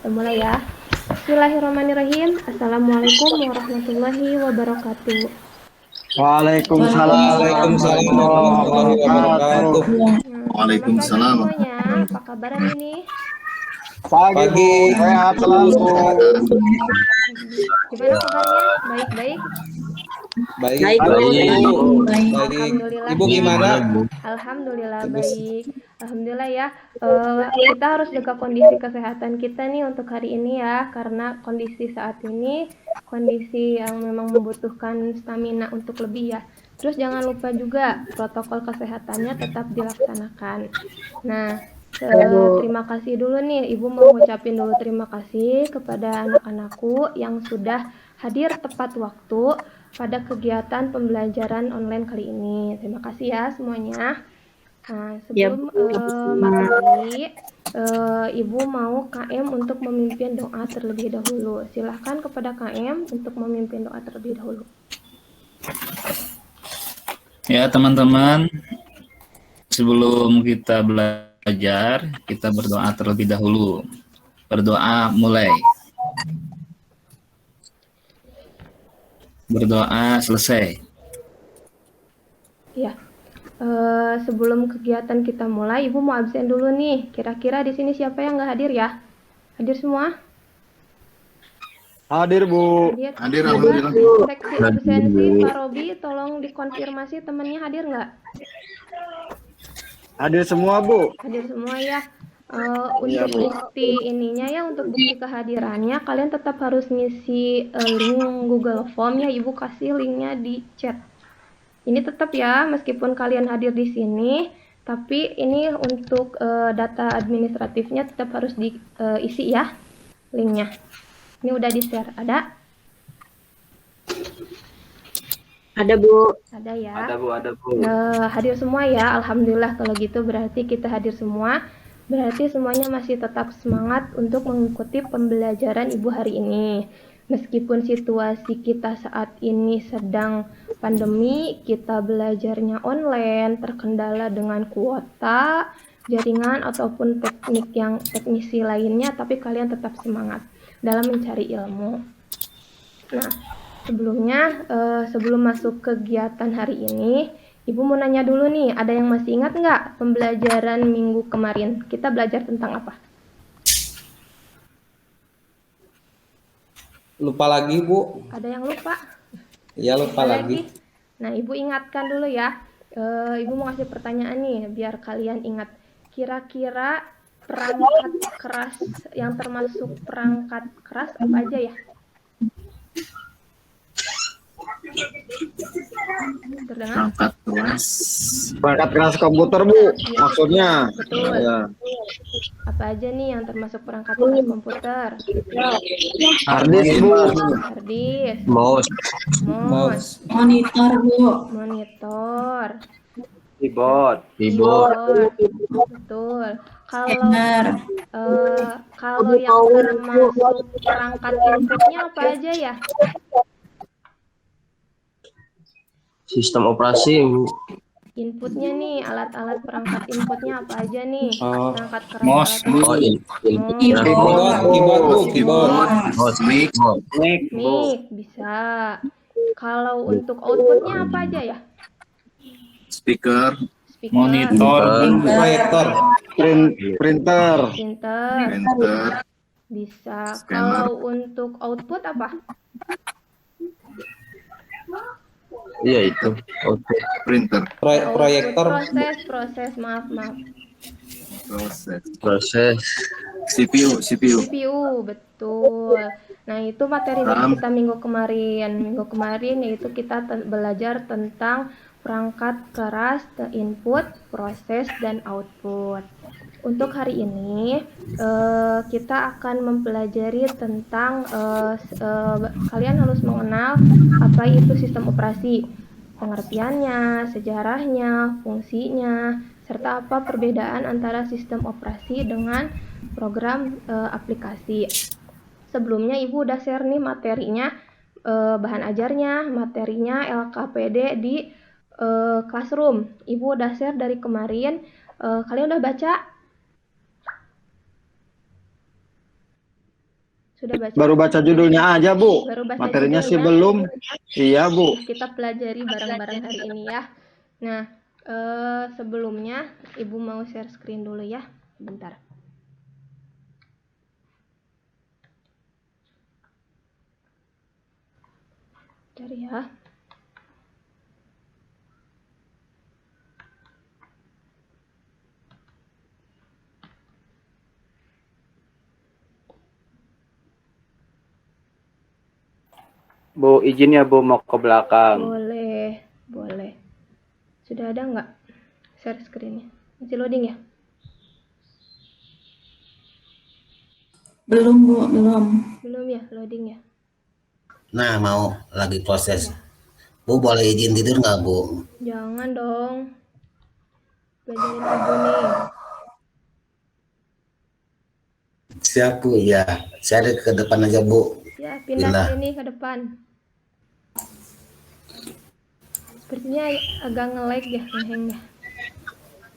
Kita mulai ya. Bismillahirrahmanirrahim. Assalamualaikum warahmatullahi wabarakatuh. Waalaikumsalam Waalaikumsalam warahmatullahi warahmatullahi wabarakatuh. wabarakatuh. Selamat pagi semuanya. Apa kabar hari ini? Pagi Bu, sehat selalu. Gimana kabarnya? Baik-baik? Baik, Baik. baik. Alhamdulillah Ibu ya. gimana? Alhamdulillah Ibu baik. Alhamdulillah ya. Kita harus jaga kondisi kesehatan kita nih untuk hari ini ya, karena kondisi saat ini kondisi yang memang membutuhkan stamina untuk lebih ya. Terus jangan lupa juga protokol kesehatannya tetap dilaksanakan. Nah, terima kasih dulu nih, Ibu mau ngucapin dulu terima kasih kepada anak-anakku yang sudah hadir tepat waktu pada kegiatan pembelajaran online kali ini. Terima kasih ya semuanya. Nah, sebelum materi, Ibu mau KM untuk memimpin doa terlebih dahulu. Silahkan kepada KM untuk memimpin doa terlebih dahulu. Ya teman-teman, sebelum kita belajar, kita berdoa terlebih dahulu. Berdoa mulai. Berdoa selesai. Ya, sebelum kegiatan kita mulai, Ibu mau absen dulu nih. Kira-kira di sini siapa yang nggak hadir ya? Hadir semua? Hadir Bu. Hadir alhamdulillah. Seksi absensi Pak Robi, tolong dikonfirmasi temannya hadir nggak? Hadir semua Bu. Hadir semua ya. Untuk bukti ininya ya, untuk bukti kehadirannya, kalian tetap harus ngisi link Google Form ya. Ibu kasih linknya di chat. Ini tetap ya, meskipun kalian hadir di sini, tapi ini untuk data administratifnya tetap harus diisi ya linknya. Ini udah di-share, ada? Ada Bu. Ada ya. Ada Bu. Hadir semua ya, alhamdulillah kalau gitu berarti kita hadir semua. Berarti semuanya masih tetap semangat untuk mengikuti pembelajaran Ibu hari ini. Meskipun situasi kita saat ini sedang pandemi, kita belajarnya online, terkendala dengan kuota, jaringan ataupun teknisi lainnya, tapi kalian tetap semangat dalam mencari ilmu. Nah, sebelum masuk kegiatan hari ini, Ibu mau nanya dulu nih, ada yang masih ingat nggak pembelajaran minggu kemarin? Kita belajar tentang apa? Lupa lagi, Bu. Ada yang lupa? Iya, lupa lagi. Nah, Ibu ingatkan dulu ya. Ibu mau kasih pertanyaan nih, biar kalian ingat. Kira-kira perangkat keras yang termasuk perangkat keras apa aja ya? Terdengar? Perangkat keras komputer Bu, Ya, maksudnya. betul. Ya. Apa aja nih yang termasuk perangkat keras komputer? Harddisk Bu. Harddisk, Mouse. Monitor Bu. monitor, Keyboard. betul. Kalau yang termasuk perangkat inputnya apa aja ya? Sistem operasi Bu. Inputnya nih, alat-alat perangkat inputnya apa aja nih? Perangkat keras Mouse, alat Oh, ini. Keyboard, Bu. Keyboard. mic, mic bisa. Kalau untuk outputnya apa aja ya? Speaker, monitor, Proyektor. Printer. Printer printer, bisa. Scanner. Kalau untuk output apa? Iya itu. Oke. printer, Proyektor. Proses, maaf. Proses. CPU, CPU, betul. Nah, itu materi RAM. kita minggu kemarin yaitu kita belajar tentang perangkat keras, input, proses, dan output. Untuk hari ini, kita akan mempelajari tentang kalian harus mengenal apa itu sistem operasi, pengertiannya, sejarahnya, fungsinya, serta apa perbedaan antara sistem operasi dengan program aplikasi. Sebelumnya Ibu udah share nih materinya, bahan ajarnya, materinya LKPD di Classroom. Ibu udah share dari kemarin. Kalian udah baca? Sudah baca? Baru baca judulnya aja, Bu. Baru baca Materinya sih judulnya? belum. Iya, Bu. Kita pelajari bareng-bareng hari ini ya. Nah, sebelumnya Ibu mau share screen dulu ya. Bentar. Cari ya. Bu, izin ya Bu, mau ke belakang. Boleh, boleh. Sudah ada nggak share screen-nya? Masih loading ya? Belum, Bu, belum. Belum ya, loading ya? Nah, mau lagi proses. Bu, boleh izin tidur nggak, Bu? Jangan dong. Belajarin Ibu nih. Siap, Bu. Ya, saya ke depan aja, Bu. Ya, pindah Pindah. sini ke depan. Sepertinya agak nge-lag ya, ngeheng ya.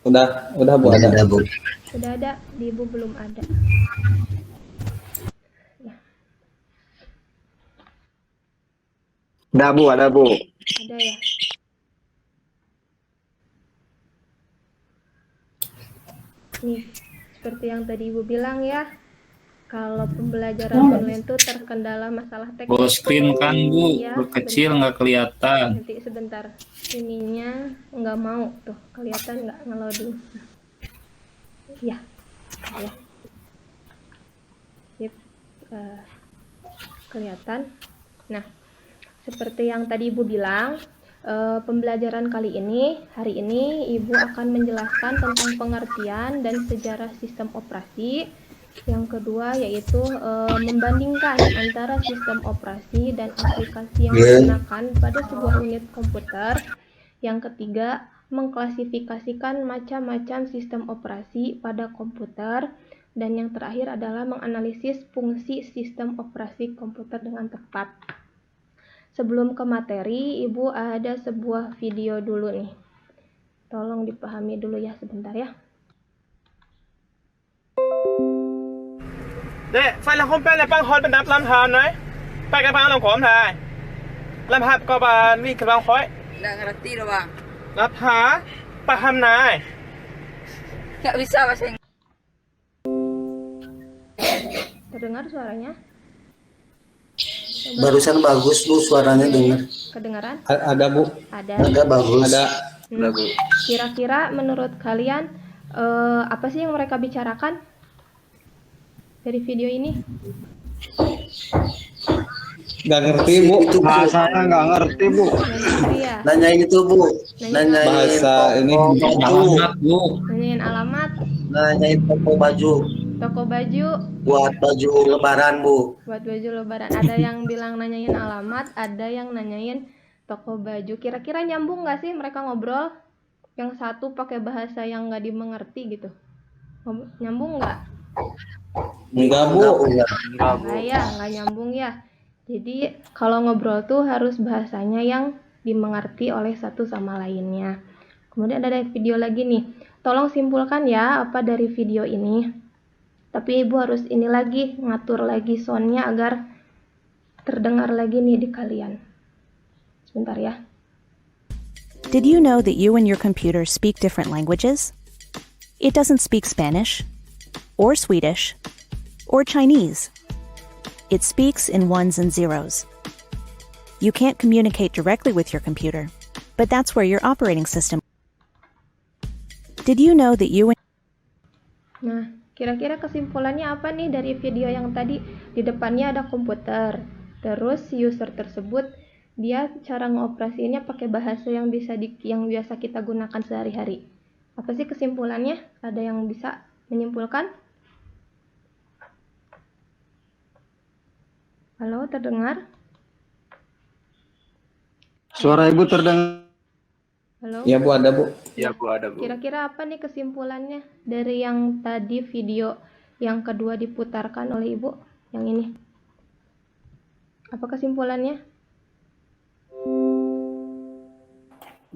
Udah Bu, Udah ada. ada, Bu. Sudah ada, di Ibu belum ada. Ada, Bu, ada, Bu. Ada ya? Nih, seperti yang tadi Ibu bilang ya, kalau pembelajaran online itu terkendala masalah teknis. Full screen kan, Bu? Iya, Kecil nggak kelihatan. Nanti sebentar, ininya nggak mau tuh, kelihatan nggak nge-loading? Iya, ya. Sip, kelihatan. Nah, seperti yang tadi Ibu bilang, pembelajaran kali ini, hari ini Ibu akan menjelaskan tentang pengertian dan sejarah sistem operasi. Yang kedua yaitu membandingkan antara sistem operasi dan aplikasi yang digunakan pada sebuah unit komputer. Yang ketiga, mengklasifikasikan macam-macam sistem operasi pada komputer. Dan yang terakhir adalah menganalisis fungsi sistem operasi komputer dengan tepat. Sebelum ke materi, Ibu ada sebuah video dulu nih. Tolong dipahami dulu ya sebentar ya. Dek, phải làm không phải là băng hồn bên đáp làm hàn đấy. Phải cái băng làm khóm thầy. Làm hạt có bà vi cái băng khói. Nggak ngerti loh bang. Lap hả? Paham này. Nggak bisa bahasa Inggris. Terdengar suaranya? Barusan bagus, Bu, suaranya dengar. Kedengaran? Ada, Bu. Ada. Ada bagus. Ada. Kira-kira menurut kalian apa sih yang mereka bicarakan dari video ini? Nggak ngerti, Bu. Itu Bahasanya nggak ngerti, Bu. Ya. Nanyain itu, Bu. Nanyain Bahasa ini. Alamat, Bu. Nanyain alamat, Nanyain toko baju. toko baju, Buat baju lebaran, Bu. buat baju lebaran. Ada yang bilang nanyain alamat, ada yang nanyain toko baju. Kira-kira nyambung nggak sih mereka ngobrol? Yang satu pakai bahasa yang nggak dimengerti gitu. Nyambung nggak? Enggak, Bu. Nggak ya, nggak nyambung ya. Jadi kalau ngobrol tuh harus bahasanya yang dimengerti oleh satu sama lainnya. Kemudian ada video lagi nih. Tolong simpulkan ya apa dari video ini. Tapi Ibu harus ini lagi, ngatur lagi soundnya agar terdengar lagi nih di kalian. Sebentar ya. Did you know that you and your computer speak different languages? It doesn't speak Spanish, or Swedish, or Chinese. It speaks in ones and zeros. You can't communicate directly with your computer, but that's where your operating system. Did you know that you and Nah, kira-kira kesimpulannya apa nih dari video yang tadi? Di depannya ada komputer. Terus user tersebut dia cara ngoperasiinnya pakai bahasa yang yang biasa kita gunakan sehari-hari. Apa sih kesimpulannya? Ada yang bisa menyimpulkan? Halo, terdengar? Suara Ibu terdengar. Halo? Ya, Bu, ada, Bu. Ya Bu, ada Bu. Kira-kira apa nih kesimpulannya dari yang tadi video yang kedua diputarkan oleh Ibu? Yang ini. Apa kesimpulannya?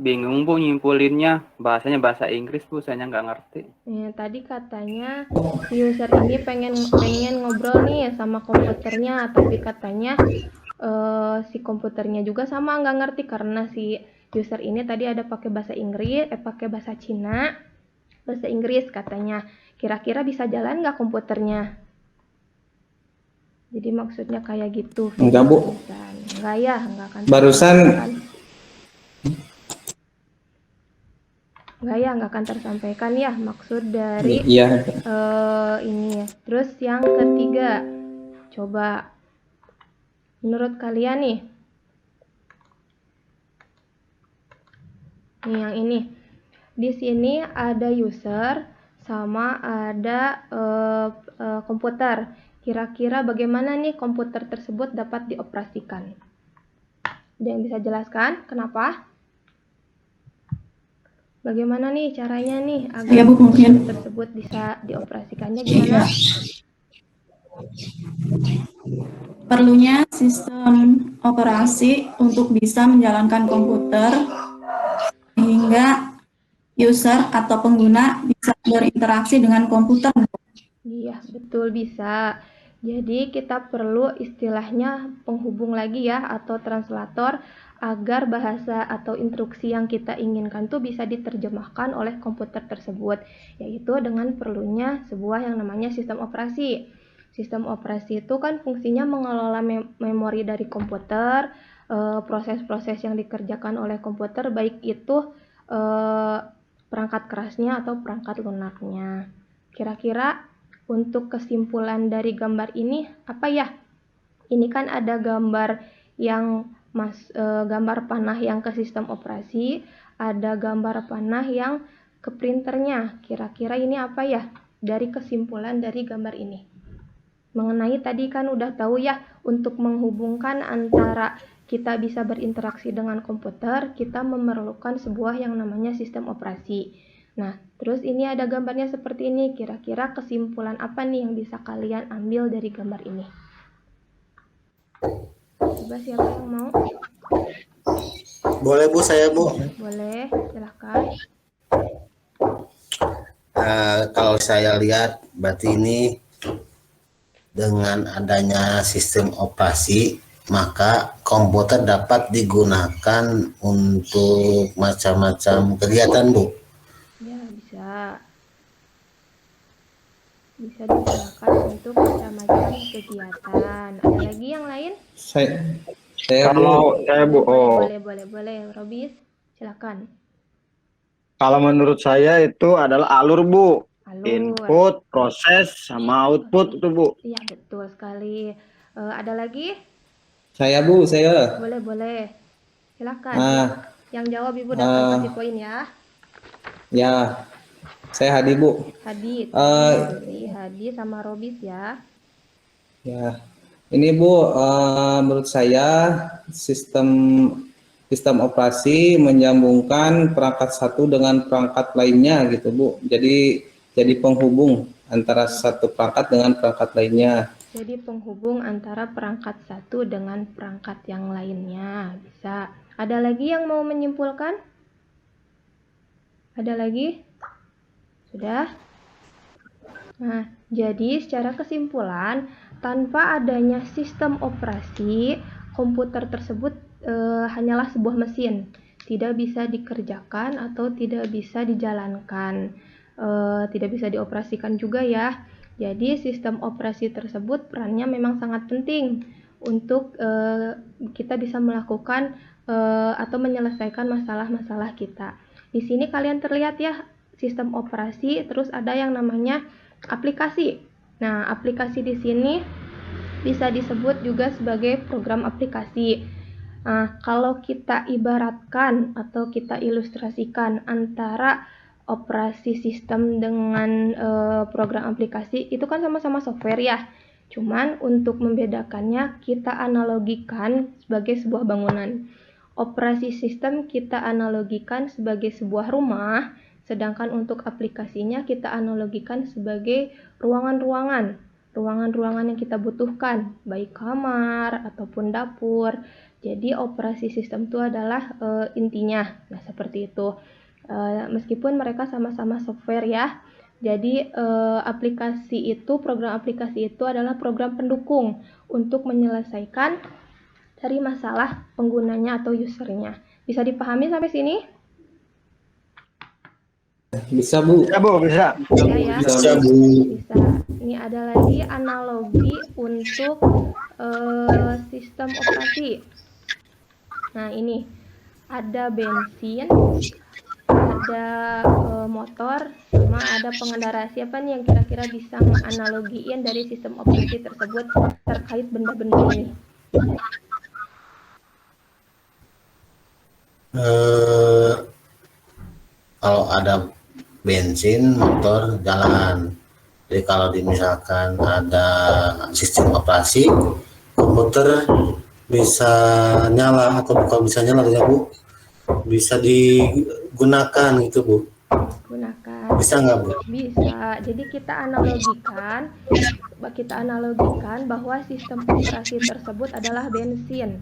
Bingung Bu nyimpulinnya. Bahasanya bahasa Inggris Bu, saya nggak ngerti. Tadi katanya si user ini pengen ngobrol nih sama komputernya, tapi katanya si komputernya juga sama nggak ngerti karena si user ini tadi ada pakai bahasa Cina, bahasa Inggris katanya. Kira-kira bisa jalan nggak komputernya? Jadi maksudnya kayak gitu. Enggak, Bu. Enggak ya, enggak akan. Barusan nggak akan tersampaikan ya maksud dari iya. ini ya. Terus yang ketiga, coba menurut kalian nih yang ini, di sini ada user sama ada komputer. Kira-kira bagaimana nih komputer tersebut dapat dioperasikan? Ada yang bisa jelaskan kenapa? Bagaimana nih caranya nih agar Ya, Bu, mungkin. komputer tersebut bisa dioperasikannya gimana? Perlunya sistem operasi untuk bisa menjalankan komputer sehingga user atau pengguna bisa berinteraksi dengan komputer. Iya, betul bisa. Jadi kita perlu istilahnya penghubung lagi ya atau translator agar bahasa atau instruksi yang kita inginkan tuh bisa diterjemahkan oleh komputer tersebut, yaitu dengan perlunya sebuah yang namanya sistem operasi. Sistem operasi itu kan fungsinya mengelola memori dari komputer, proses-proses yang dikerjakan oleh komputer, baik itu perangkat kerasnya atau perangkat lunaknya. Kira-kira untuk kesimpulan dari gambar ini apa ya? Ini kan ada gambar yang gambar panah yang ke sistem operasi, ada gambar panah yang ke printernya. Kira-kira ini apa ya dari kesimpulan dari gambar ini? Mengenai tadi kan udah tahu ya, untuk menghubungkan antara kita bisa berinteraksi dengan komputer, kita memerlukan sebuah yang namanya sistem operasi. Nah, terus ini ada gambarnya seperti ini. Kira-kira kesimpulan apa nih yang bisa kalian ambil dari gambar ini? Coba siapa yang mau? Boleh Bu, saya Bu. Boleh, silahkan. Kalau saya lihat berarti ini dengan adanya sistem operasi maka komputer dapat digunakan untuk macam-macam kegiatan Bu. Ya, bisa digunakan untuk macam-macam kegiatan. Ada lagi yang lain? Saya Kalau saya Bu, Boleh. Robis, silakan. kalau menurut saya itu adalah alur Bu. Alur. Input, proses, sama output itu Bu. Iya, betul sekali. Ada lagi? Saya Bu, saya. Boleh. Silakan. Yang jawab Ibu dapat kasih poin ya. Ya. Saya Hadi Bu. Hadi sama Robis ya. Ya. Ini Bu, menurut saya sistem operasi menyambungkan perangkat satu dengan perangkat lainnya gitu Bu. Jadi penghubung antara satu perangkat dengan perangkat lainnya. Jadi penghubung antara perangkat satu dengan perangkat yang lainnya. Bisa. Ada lagi yang mau menyimpulkan? Ada lagi? Sudah? Nah, jadi secara kesimpulan, tanpa adanya sistem operasi, komputer tersebut hanyalah sebuah mesin. Tidak bisa dikerjakan atau tidak bisa dijalankan. Tidak bisa dioperasikan juga ya. Jadi sistem operasi tersebut perannya memang sangat penting untuk kita bisa melakukan atau menyelesaikan masalah-masalah kita. Di sini kalian terlihat ya sistem operasi, terus ada yang namanya aplikasi. Nah, aplikasi di sini bisa disebut juga sebagai program aplikasi. Nah, kalau kita ibaratkan atau kita ilustrasikan antara operasi sistem dengan program aplikasi, itu kan sama-sama software ya. Cuman untuk membedakannya kita analogikan sebagai sebuah bangunan. Operasi sistem kita analogikan sebagai sebuah rumah, sedangkan untuk aplikasinya kita analogikan sebagai ruangan-ruangan. ruangan-ruangan yang kita butuhkan, baik kamar ataupun dapur. Jadi operasi sistem itu adalah intinya. Nah, seperti itu. Meskipun mereka sama-sama software ya. Jadi program aplikasi itu adalah program pendukung untuk menyelesaikan dari masalah penggunanya atau usernya. Bisa dipahami sampai sini? Bisa, Bu. Ya, Bu, bisa. Bisa ya? Bisa, Bu. Bisa. Ini ada lagi analogi untuk sistem operasi. Nah, ini ada bensin, ada motor, sama ada pengendara. Siapa nih yang kira-kira bisa menganalogiin dari sistem operasi tersebut terkait benda-benda ini? Kalau ada bensin, motor, jalan. Jadi kalau misalkan ada sistem operasi, komputer bisa nyala atau bukan bisa nyala ya, Bu? Bisa digunakan gitu, Bu? Gunakan. Bisa nggak, Bu? Bisa. Jadi kita analogikan bahwa sistem operasi tersebut adalah bensin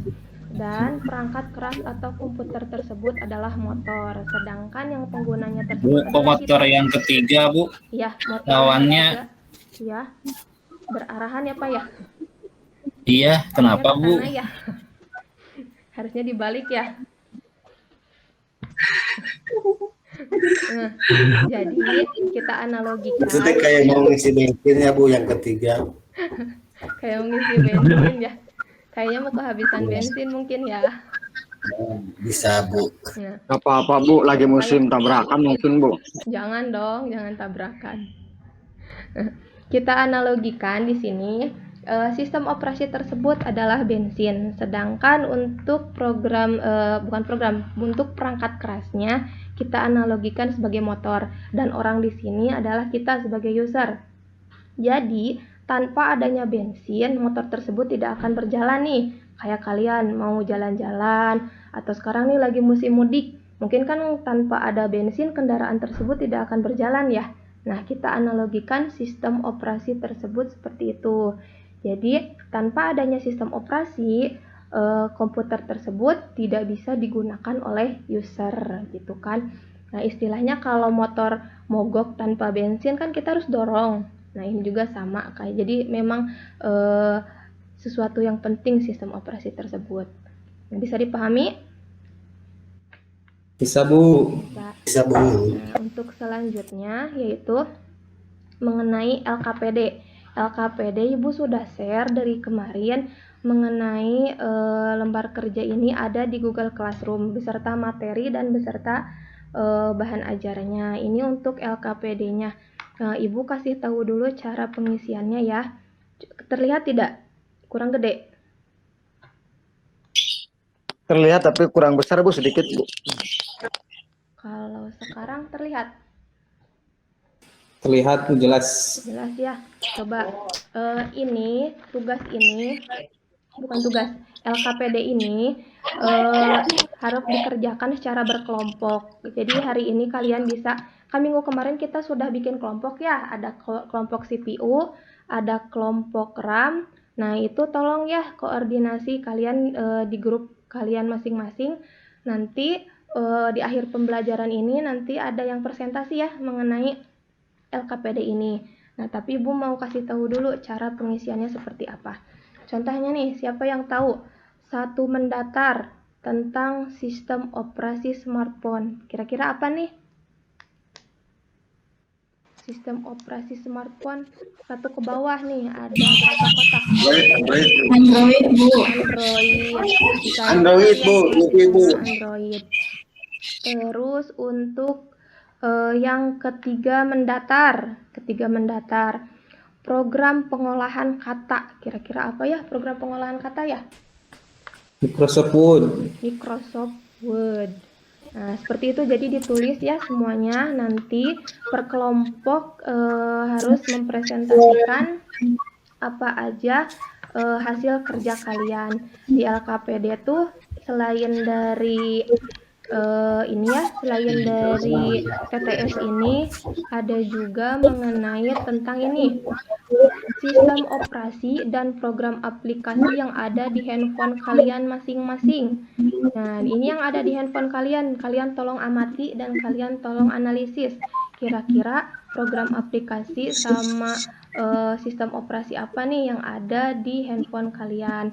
dan perangkat keras atau komputer tersebut adalah motor. Sedangkan yang penggunanya Bu, tersebut komputer yang ketiga, Bu. ya, motor Lawannya. ya berarahan ya, Pak ya? Iya, kenapa, Harusnya Bu? ke sana ya. Harusnya dibalik ya. Nah, jadi kita analogikan Maksudnya kayak mau ngisi bensin ya, Bu, yang ketiga. kayak mengisi bensin ya. Kayaknya mau kehabisan bensin mungkin ya. Bisa, Bu. Nah, Apa-apa, Bu, lagi musim tabrakan mungkin, Bu. jangan dong, jangan tabrakan. Kita analogikan di sini sistem operasi tersebut adalah bensin, sedangkan untuk untuk perangkat kerasnya kita analogikan sebagai motor dan orang di sini adalah kita sebagai user. Jadi tanpa adanya bensin, motor tersebut tidak akan berjalan nih. Kayak kalian mau jalan-jalan atau sekarang nih lagi musim mudik, mungkin kan tanpa ada bensin kendaraan tersebut tidak akan berjalan ya. Nah, kita analogikan sistem operasi tersebut seperti itu. Jadi, tanpa adanya sistem operasi, komputer tersebut tidak bisa digunakan oleh user, gitu kan. Nah, istilahnya kalau motor mogok tanpa bensin kan kita harus dorong. Nah, ini juga sama kayak. Jadi, memang sesuatu yang penting sistem operasi tersebut. Nah, bisa dipahami? Bisa, Bu. Bisa, Bu. Nah, untuk selanjutnya yaitu mengenai LKPD. LKPD Ibu sudah share dari kemarin mengenai lembar kerja ini ada di Google Classroom beserta materi dan beserta bahan ajarnya. Ini untuk LKPD-nya. Nah, Ibu kasih tahu dulu cara pengisiannya ya. Terlihat tidak? Kurang gede? Terlihat tapi kurang besar, Bu, sedikit, Bu. Kalau sekarang terlihat? Terlihat jelas. Jelas ya. Coba ini tugas ini bukan tugas LKPD ini harus dikerjakan secara berkelompok. Jadi hari ini kalian bisa, minggu kemarin kita sudah bikin kelompok ya, ada kelompok CPU, ada kelompok RAM. Nah, itu tolong ya koordinasi kalian di grup kalian masing-masing. Nanti di akhir pembelajaran ini nanti ada yang presentasi ya mengenai LKPD ini. Nah, tapi Ibu mau kasih tahu dulu cara pengisiannya seperti apa. Contohnya nih, siapa yang tahu satu mendatar tentang sistem operasi smartphone? Kira-kira apa nih? Sistem operasi smartphone satu ke bawah nih, ada berapa kotak? Android, Bu. Android, Bu. Android. Terus untuk yang ketiga mendatar, program pengolahan kata. Kira-kira apa ya program pengolahan kata ya? Microsoft Word. Microsoft Word. Nah, seperti itu. Jadi ditulis ya semuanya. Nanti per kelompok harus mempresentasikan apa aja hasil kerja kalian. Di LKPD tuh selain dari selain dari TTS ini ada juga mengenai tentang ini sistem operasi dan program aplikasi yang ada di handphone kalian masing-masing. Nah, ini yang ada di handphone kalian. Kalian tolong amati dan kalian tolong analisis. Kira-kira program aplikasi sama sistem operasi apa nih yang ada di handphone kalian?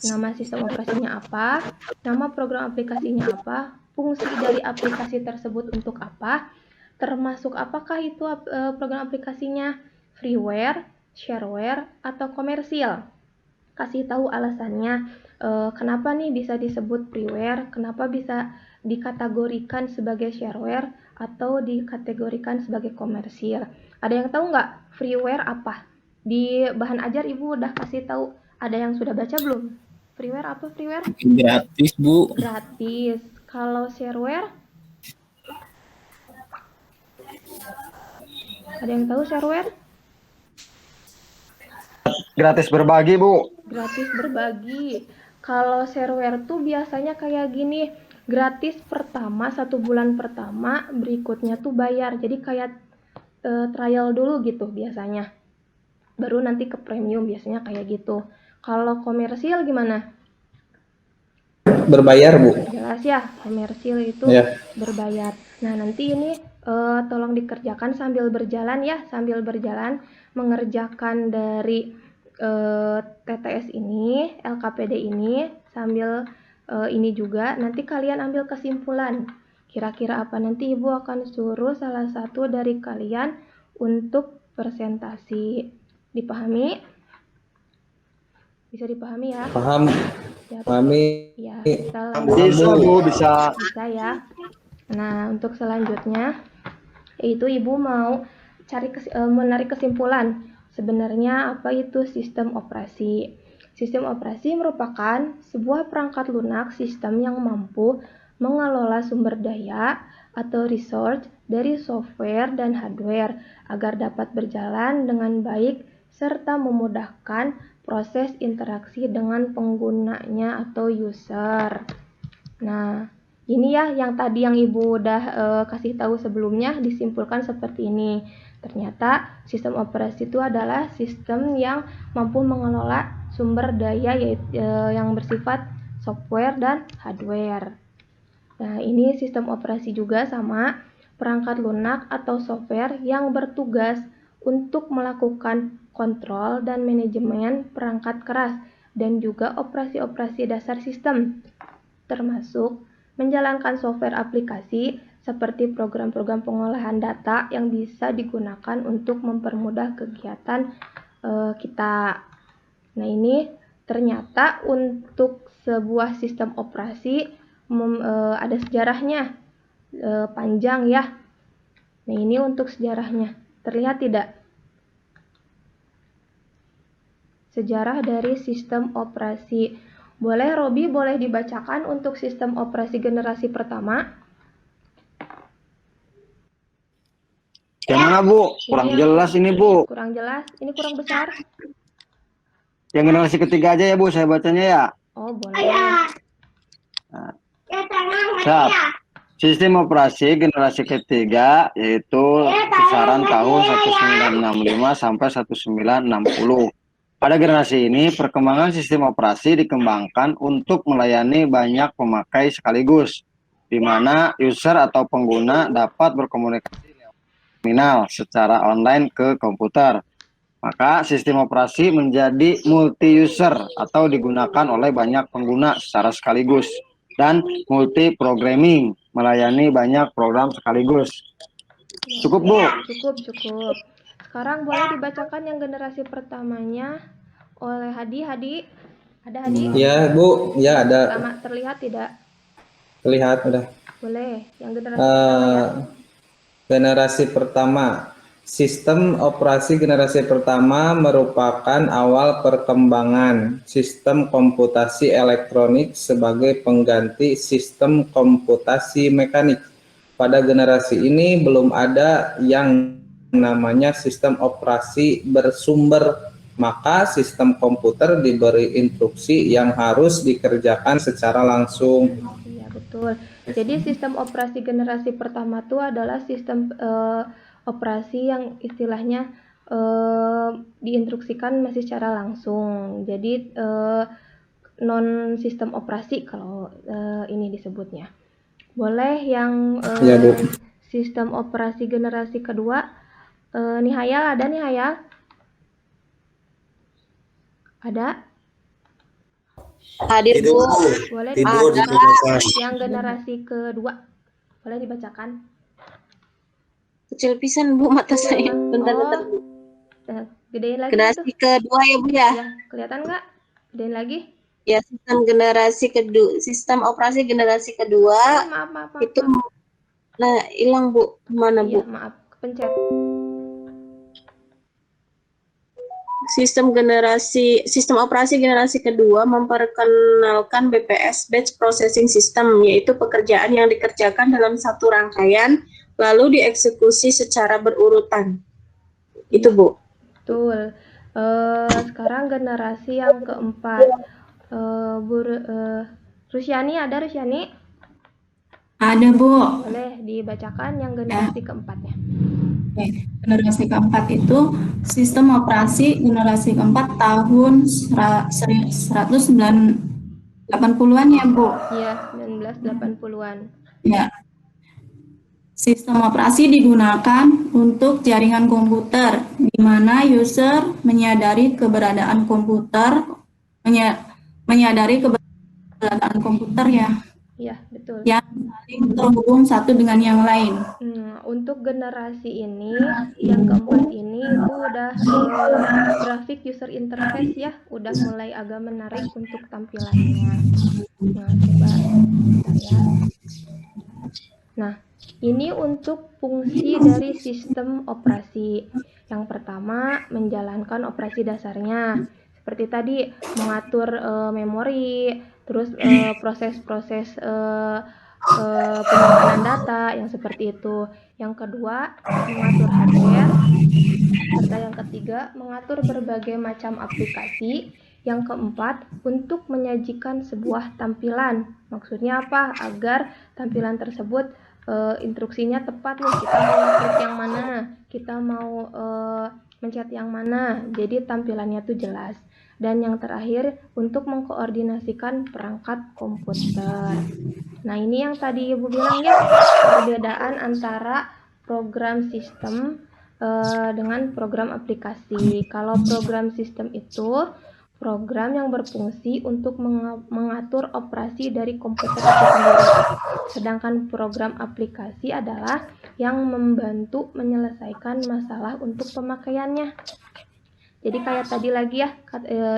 Nama sistem operasinya apa? Nama program aplikasinya apa? Fungsi dari aplikasi tersebut untuk apa? Termasuk apakah itu program aplikasinya freeware, shareware, atau komersial? Kasih tahu alasannya, kenapa nih bisa disebut freeware, kenapa bisa dikategorikan sebagai shareware atau dikategorikan sebagai komersial. Ada yang tahu nggak freeware apa? Di bahan ajar Ibu udah kasih tahu. Ada yang sudah baca belum? Freeware apa freeware? Gratis, Bu. Gratis. Kalau shareware? Ada yang tahu shareware? Gratis berbagi, Bu. Gratis berbagi. Kalau shareware tuh biasanya kayak gini, gratis pertama 1 bulan pertama, berikutnya tuh bayar. Jadi kayak trial dulu gitu biasanya. Baru nanti ke premium biasanya kayak gitu. Kalau komersial gimana? Berbayar, Bu. Jelas ya, komersial itu berbayar. Nah, nanti ini tolong dikerjakan sambil berjalan ya, sambil berjalan mengerjakan dari TTS ini, LKPD ini, sambil ini juga, nanti kalian ambil kesimpulan. Kira-kira apa? Nanti Ibu akan suruh salah satu dari kalian untuk presentasi. Dipahami? Bisa dipahami ya? Paham. Pahami. Ya, Bisa, Bu, bisa. Bisa ya. Nah, untuk selanjutnya itu Ibu mau menarik kesimpulan. Sebenarnya apa itu sistem operasi? Sistem operasi merupakan sebuah perangkat lunak sistem yang mampu mengelola sumber daya atau resource dari software dan hardware agar dapat berjalan dengan baik serta memudahkan proses interaksi dengan penggunanya atau user. Nah, ini ya yang tadi yang Ibu udah kasih tahu sebelumnya, disimpulkan seperti ini. Ternyata sistem operasi itu adalah sistem yang mampu mengelola sumber daya yang bersifat software dan hardware. Nah, ini sistem operasi juga sama perangkat lunak atau software yang bertugas untuk melakukan kontrol dan manajemen perangkat keras dan juga operasi-operasi dasar sistem, termasuk menjalankan software aplikasi seperti program-program pengolahan data yang bisa digunakan untuk mempermudah kegiatan kita. Nah, ini ternyata untuk sebuah sistem operasi ada sejarahnya panjang ya. Nah, ini untuk sejarahnya. Terlihat tidak? Sejarah dari sistem operasi. Boleh, Robi, boleh dibacakan untuk sistem operasi generasi pertama? Gimana, Bu? Kurang jelas ini, Bu. Kurang jelas? Ini kurang besar? Yang generasi ketiga aja ya, Bu, saya bacanya ya. Oh, boleh. Nah, sistem operasi generasi ketiga yaitu kisaran tahun 1965 sampai 1960. Pada generasi ini, perkembangan sistem operasi dikembangkan untuk melayani banyak pemakai sekaligus, di mana user atau pengguna dapat berkomunikasi lewat terminal secara online ke komputer. Maka sistem operasi menjadi multi-user atau digunakan oleh banyak pengguna secara sekaligus, dan multi-programming, melayani banyak program sekaligus. Cukup, Bu? Cukup. Sekarang boleh dibacakan yang generasi pertamanya oleh Hadi. Ada Hadi? Ya, Bu. Ya, ada. Pertama, terlihat tidak? Terlihat, udah. Boleh. Yang generasi pertama ya. Generasi pertama. Sistem operasi generasi pertama merupakan awal perkembangan sistem komputasi elektronik sebagai pengganti sistem komputasi mekanik. Pada generasi ini belum ada yang namanya sistem operasi bersumber, maka sistem komputer diberi instruksi yang harus dikerjakan secara langsung. Iya, betul. Jadi sistem operasi generasi pertama itu adalah sistem operasi yang istilahnya diinstruksikan masih secara langsung. Jadi non sistem operasi kalau ini disebutnya. Boleh yang Ya, Bu. sistem operasi generasi kedua, Nihayal ada Nihayal? Ada? Hadir, Bu. Boleh Tidur di dibacakan yang generasi kedua. Boleh dibacakan. Kecil pisan, Bu, mata saya. Bentar-bentar. Gedein lagi Generasi tuh. kedua ya, Bu ya? Ya, kelihatan nggak? Gedein lagi. Ya, sistem generasi kedua, sistem operasi generasi kedua. Maaf. Itu nah hilang, Bu. Mana, Iya, Bu? maaf, kepencet. Sistem operasi generasi kedua memperkenalkan BPS Batch Processing System, yaitu pekerjaan yang dikerjakan dalam satu rangkaian lalu dieksekusi secara berurutan. Itu, Bu. Betul. Sekarang generasi yang keempat. Rusyani ada Rusyani? Ada, Bu. Boleh dibacakan yang generasi keempatnya. Oke. Generasi keempat itu sistem operasi generasi keempat tahun 1980-an ya, Bu? Iya, 1980-an. Ya. Sistem operasi digunakan untuk jaringan komputer, di mana user menyadari keberadaan komputer, ya. Iya, betul. Yang saling terhubung satu dengan yang lain. Untuk generasi ini, yang keempat ini itu udah grafik user interface ya, udah mulai agak menarik untuk tampilannya. Nah, coba ya. Nah, ini untuk fungsi dari sistem operasi. Yang pertama, menjalankan operasi dasarnya. Seperti tadi, mengatur memori, terus proses-proses penyimpanan data yang seperti itu. Yang kedua, mengatur hardware. Serta yang ketiga, mengatur berbagai macam aplikasi. Yang keempat, untuk menyajikan sebuah tampilan. Maksudnya apa? Agar tampilan tersebut instruksinya tepat nih, kita mau klik yang mana, kita mau mencet yang mana, jadi tampilannya tuh jelas. Dan yang terakhir, untuk mengkoordinasikan perangkat komputer. Nah, ini yang tadi Ibu bilang ya, perbedaan antara program sistem dengan program aplikasi. Kalau program sistem itu program yang berfungsi untuk mengatur operasi dari komputer itu sendiri. Sedangkan program aplikasi adalah yang membantu menyelesaikan masalah untuk pemakaiannya. Jadi kayak tadi lagi ya,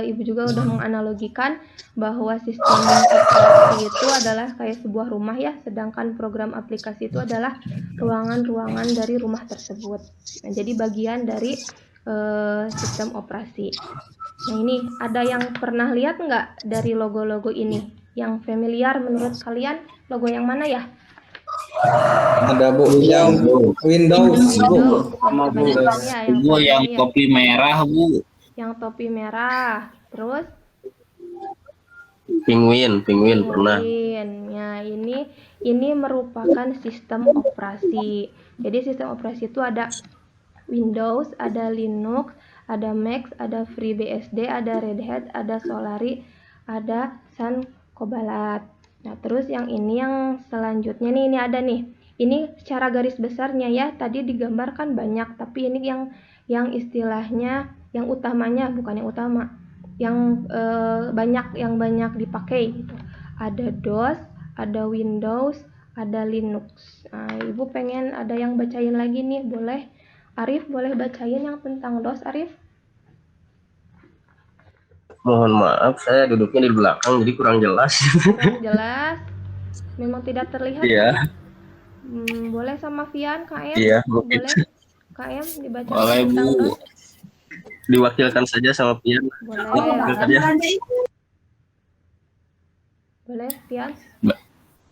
Ibu juga udah menganalogikan bahwa sistem operasi itu adalah kayak sebuah rumah ya, sedangkan program aplikasi itu adalah ruangan-ruangan dari rumah tersebut. Nah, jadi bagian dari sistem operasi. Nah, ini ada yang pernah lihat nggak dari logo-logo ini? Yang familiar menurut kalian logo yang mana ya? Ada, Bu, yang Windows, Bu. Sama Bu. Bu, yang topi merah, Bu. Yang topi merah. Terus? Penguin pernah. Ya, ini merupakan sistem operasi. Jadi sistem operasi itu ada Windows, ada Linux, ada Mac, ada FreeBSD, ada Red Hat, ada Solaris, ada Sun Cobalt. Nah, terus yang ini yang selanjutnya nih, ini ada nih. Ini secara garis besarnya ya, tadi digambarkan banyak, tapi ini yang istilahnya, yang utamanya, bukan yang utama. Yang banyak dipakai gitu. Ada DOS, ada Windows, ada Linux. Nah, Ibu pengen ada yang bacain lagi nih, boleh? Arif, boleh bacain yang tentang DOS, Arif? Mohon maaf, saya duduknya di belakang, jadi kurang jelas. Kurang jelas? Memang tidak terlihat? Iya. Boleh sama Fian, KM? Iya, boleh. KM dibaca boleh, tentang Bu. DOS? Diwakilkan saja sama Pian. Boleh. Boleh, Pian?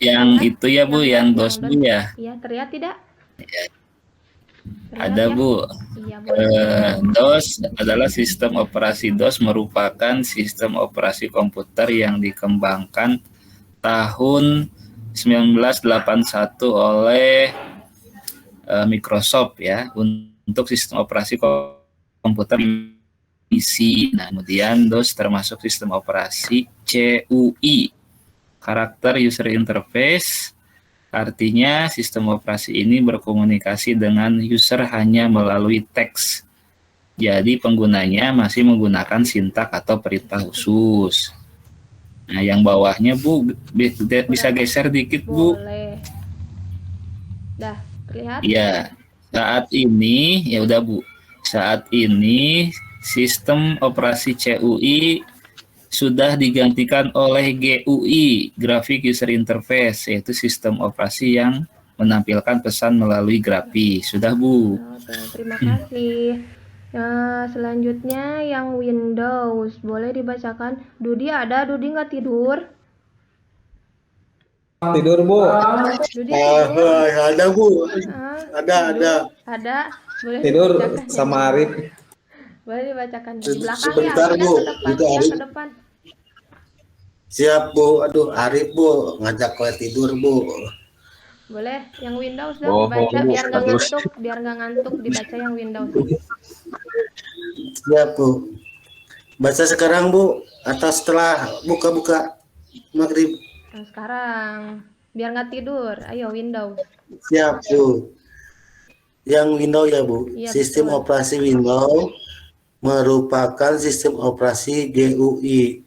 Yang itu ya, Bu, yang DOS, Bu ya? Iya, terlihat tidak? Ada, ya? Bu. Iya, boleh. DOS adalah sistem operasi. DOS merupakan sistem operasi komputer yang dikembangkan tahun 1981 oleh Microsoft ya, untuk sistem operasi komputer PC. Nah, kemudian DOS termasuk sistem operasi CUI, Character User Interface. Artinya sistem operasi ini berkomunikasi dengan user hanya melalui teks. Jadi penggunanya masih menggunakan sintak atau perintah khusus. Nah, yang bawahnya Bu bisa geser dikit Bu. Boleh. Dah, terlihat? Iya. Saat ini ya udah Bu. Saat ini sistem operasi CUI sudah digantikan oleh GUI, Graphic User Interface, yaitu sistem operasi yang menampilkan pesan melalui grafis. Sudah Bu. Oke, terima kasih. Nah, selanjutnya yang Windows, boleh dibacakan. Dudi ada? Dudi nggak tidur? Tidur, Bu. Dudi tidur? Ada Bu. Ada. Ada. Ada. Boleh Tidur dibacakan, sama ya? Arif. Boleh dibacakan di belakang Sebentar, ya, Bu. ke depan, Itu ya, Arif. ke depan. Siap Bu. Aduh, Arif Bu ngajak gue tidur Bu. Boleh, yang Windows dong dibaca biar nggak ngantuk, dibaca yang Windows. Siap Bu. Baca sekarang Bu atau setelah buka-buka maghrib? Nah, sekarang biar nggak tidur, ayo Windows. Siap Bu. Yang Windows ya Bu. Iya, Sistem betul. operasi Windows merupakan sistem operasi GUI,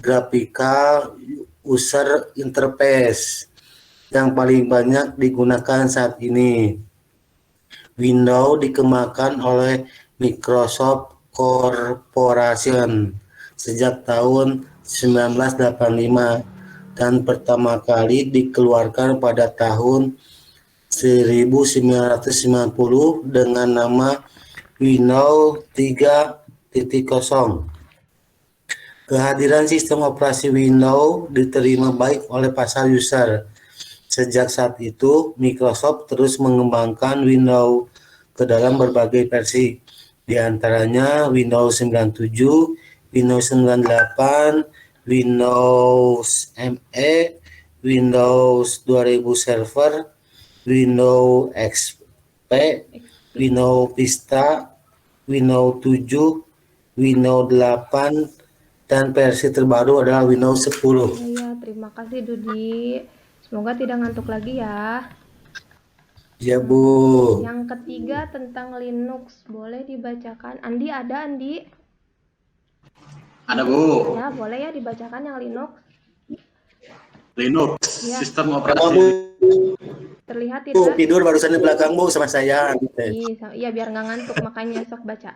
Graphical User Interface, yang paling banyak digunakan saat ini. Windows dikembangkan oleh Microsoft Corporation sejak tahun 1985 dan pertama kali dikeluarkan pada tahun 1990 dengan nama Windows 3.0. Kehadiran sistem operasi Windows diterima baik oleh pasar user. Sejak saat itu, Microsoft terus mengembangkan Windows ke dalam berbagai versi, di antaranya Windows 97, Windows 98, Windows ME, Windows 2000 Server, Windows XP, Windows Vista, Windows 7, Windows 8, dan versi terbaru adalah Windows 10. Iya, terima kasih Dudi. Semoga tidak ngantuk lagi ya. Ya Bu. Yang ketiga tentang Linux, boleh dibacakan. Andi ada, Andi? Ada Bu. Ya, boleh ya dibacakan yang Linux. Linux, Ya. sistem Sama operasi. Bu. Terlihat Bu, tidak? tidur barusan di belakang Bu sama saya. Iya, biar nggak ngantuk, makanya sok baca.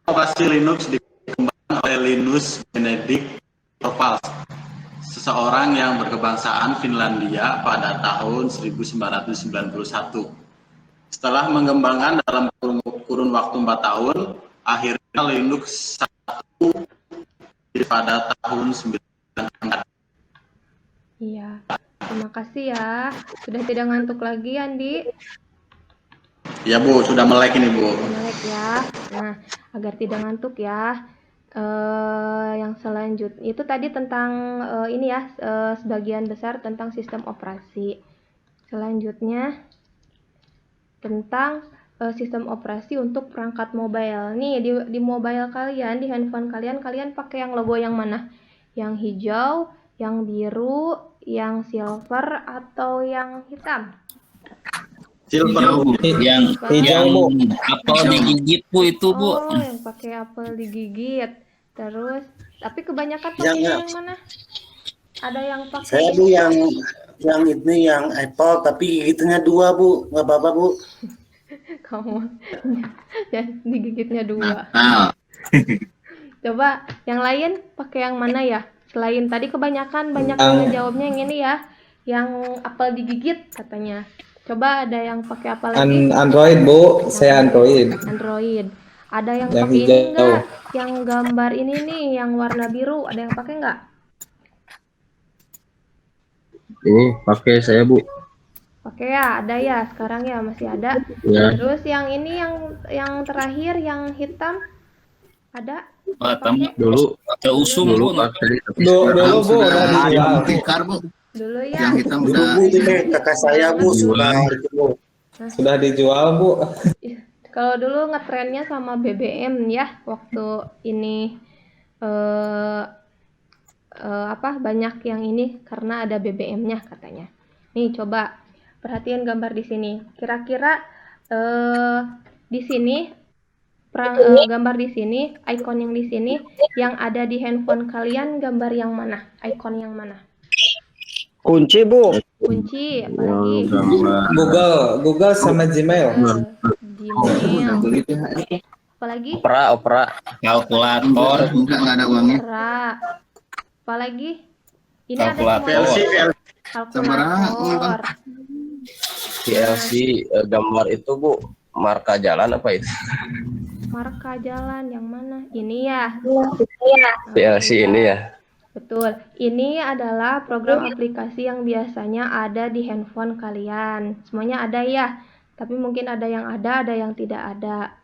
Operasi Linux dikembangkan oleh Linus Benedict Torvalds, seseorang yang berkebangsaan Finlandia pada tahun 1991. Setelah mengembangkan dalam kurun waktu 4 tahun, akhirnya Linux 1 pada tahun 1994. Iya, terima kasih ya. Sudah tidak ngantuk lagi, Andi? Ya Bu, sudah melek ini Bu. Melek ya. Nah, agar tidak ngantuk ya. Yang selanjutnya itu tadi tentang ini ya, sebagian besar tentang sistem operasi. Selanjutnya tentang sistem operasi untuk perangkat mobile. Nih di mobile kalian, di handphone kalian pakai yang logo yang mana? Yang hijau, yang biru, yang silver, atau yang hitam? Silver Bu. Yang apel digigit Bu itu Bu. Oh, yang pakai apel digigit. Terus, tapi kebanyakan pakai Yang- yang mana? Ada yang pakai Saya Bu yang ini yang Apple tapi gigitannya 2 Bu, nggak apa-apa Bu. kamu ya digigitnya 2. Nah, Coba yang lain pakai yang mana ya? Selain tadi kebanyakan banyak Yang- yang ngejawabnya yang ini ya, yang apel digigit katanya. Coba ada yang pakai apa lagi? Android Bu, saya Android. Android. Ada yang Yang pakai ini hijau. enggak? Yang gambar ini nih, yang warna biru, ada yang pakai enggak? Ini pakai saya Bu. Pakai ya, ada ya, sekarang ya masih ada. Ya. Terus yang ini yang terakhir yang hitam ada? Dulu Ke usum dulu Bu. pakai tapi Dulu sekarang Bu, udah sudah dijual. tikar Bu. Dulu ya. Yang hitam Dulu udah. Bu, ini kakak saya Bu suka itu Bu. Sudah dijual, Bu. Kalau dulu ngetrennya sama BBM ya, waktu ini banyak yang ini karena ada BBM-nya katanya. Nih coba perhatiin gambar di sini. Kira-kira di sini gambar di sini, icon yang di sini yang ada di handphone kalian gambar yang mana? Icon yang mana? Kunci, Bu. Kunci, apalagi? Google sama Gmail. Gmail. Apalagi? Opera. Kalkulator. Enggak ada uangnya. Opera. Apalagi? Ini Kalkulator. ada kalkulator. PLC gambar itu Bu, marka jalan apa itu? Marka jalan yang mana? Ini ya. PLC ini ya. Betul. Ini adalah program aplikasi yang biasanya ada di handphone kalian. Semuanya ada ya. Tapi mungkin ada yang tidak ada.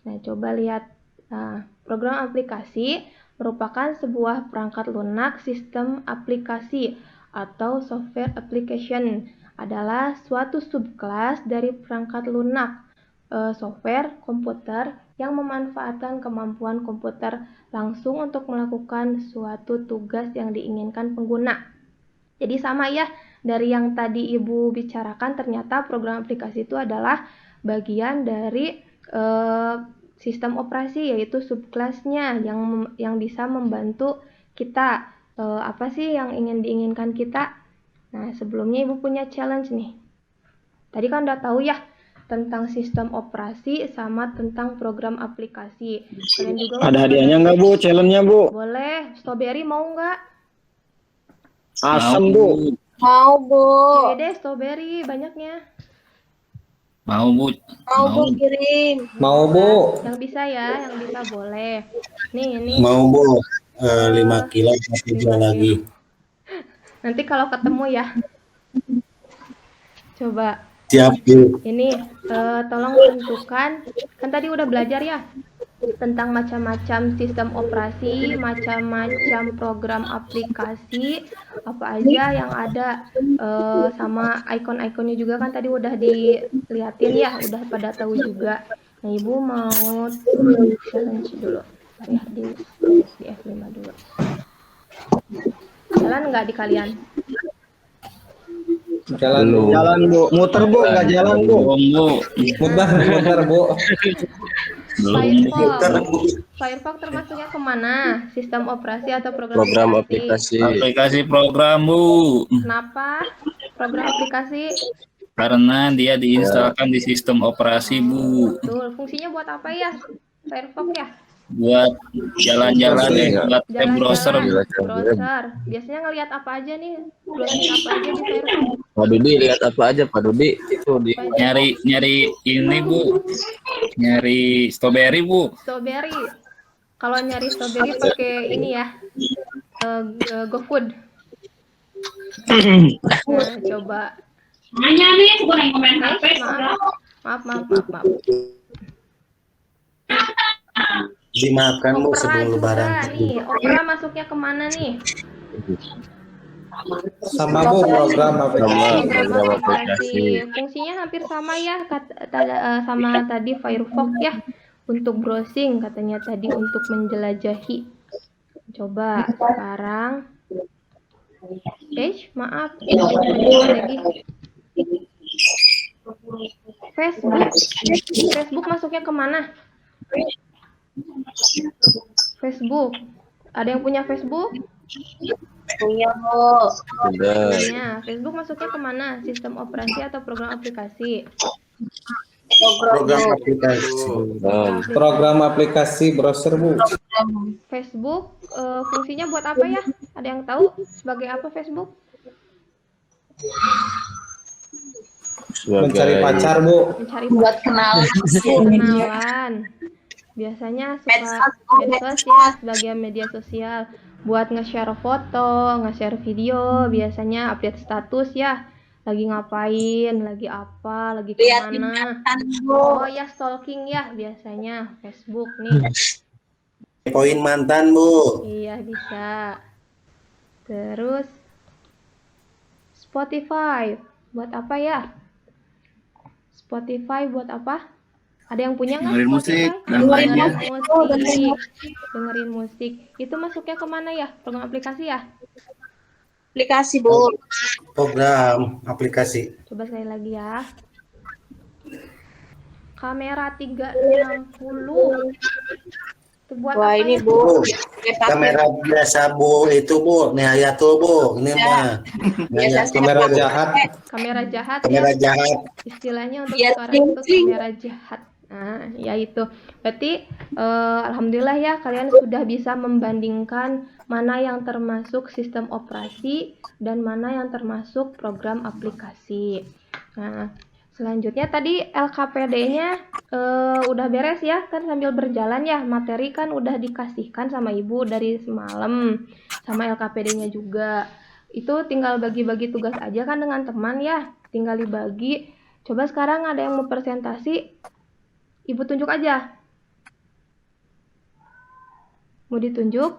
Nah, coba lihat. Nah, program aplikasi merupakan sebuah perangkat lunak sistem aplikasi atau software application. Adalah suatu subkelas dari perangkat lunak software komputer yang memanfaatkan kemampuan komputer langsung untuk melakukan suatu tugas yang diinginkan pengguna. Jadi sama ya, dari yang tadi Ibu bicarakan, ternyata program aplikasi itu adalah bagian dari sistem operasi, yaitu subkelasnya yang bisa membantu kita. Apa sih yang diinginkan kita? Nah, sebelumnya Ibu punya challenge nih. Tadi kan udah tahu ya tentang sistem operasi sama tentang program aplikasi. Kalian juga Ada hadiahnya nggak, Bu? Challenge-nya, Bu? boleh. Strawberry mau nggak? Asam, Bu. Mau, Bu. Oke deh, strawberry banyaknya. Mau Bu. Mau, Bu, kirim. Mau, Bu. Yang bisa ya, yang bisa boleh. Nih, ini. Mau, Bu. 5 kilo tapi jual lagi. Nanti kalau ketemu ya. Coba. Siap, Bu. Ini tolong tentukan, kan tadi udah belajar ya tentang macam-macam sistem operasi, macam-macam program aplikasi, apa aja yang ada, sama icon-iconnya juga kan tadi udah diliatin ya, udah pada tahu juga. Nah, Ibu mau challenge dulu ya di F5 dulu. Jalan nggak di kalian? Jalan, Bu. Muter, Bu. Nggak jalan, Bu. Muter, Bu. Firefox termasuknya kemana? Sistem operasi atau program aplikasi? Aplikasi program, Bu. Kenapa? Program aplikasi? Karena dia diinstalkan di sistem operasi, Bu. Betul. Fungsinya buat apa ya? Firefox ya? Buat jalan-jalan buat browser. Biasanya ngelihat apa aja nih? Browsing apa aja di Firefox? Pak Dudi lihat apa aja, Pak Dudi? Itu di nyari ini, Bu. Nyari strawberry, Bu. Strawberry. Kalau nyari strawberry pakai ini ya. GoFood. Nah, coba. Maaf. Dimakan, Bu, sebelum lebaran. Nih, opera masuknya kemana nih? Sama, Bu, program aplikasi. Fungsinya hampir sama ya, sama tadi Firefox ya. Untuk browsing katanya tadi, untuk menjelajahi. Coba sekarang. Maaf. Lagi. Facebook masuknya kemana? Facebook. Ada yang punya Facebook? Punya, Bu. Punya. Facebook masuknya kemana? Sistem operasi atau program aplikasi? Program aplikasi browser, Bu. Facebook fungsinya buat apa ya? Ada yang tahu sebagai apa Facebook? Mencari pacar, Bu. Buat kenalan. Biasanya suka medsos ya, sebagai media sosial. Buat nge-share foto, nge-share video, biasanya update status ya. Lagi ngapain, lagi apa, lagi kemana. Oh ya, stalking ya biasanya Facebook nih. Poin mantan, Bu. Iya, bisa. Terus Spotify. Buat apa ya? Spotify buat apa? Ada yang punya nggak Dengerin musik Spotify? dan lainnya. Dengerin musik. Itu masuknya kemana ya? Program aplikasi ya? Aplikasi, Bu. Program aplikasi. Coba sekali lagi ya. Kamera 360. Itu buat Wah, apa ini, ya? Bu. Kamera biasa Bu, itu Bu, nih tuh Bu, ini mah. Kamera jahat. Kamera jahat Kamera ya. jahat. Istilahnya untuk Ya, sekarang itu kamera jahat. Nah, ya itu. Berarti alhamdulillah ya kalian sudah bisa membandingkan mana yang termasuk sistem operasi dan mana yang termasuk program aplikasi. Nah, selanjutnya tadi LKPD-nya udah beres ya, kan sambil berjalan ya, materi kan udah dikasihkan sama Ibu dari semalam, sama LKPD-nya juga. Itu tinggal bagi-bagi tugas aja kan dengan teman ya, tinggal dibagi. Coba sekarang ada yang mau presentasi, Ibu tunjuk aja. Mau ditunjuk?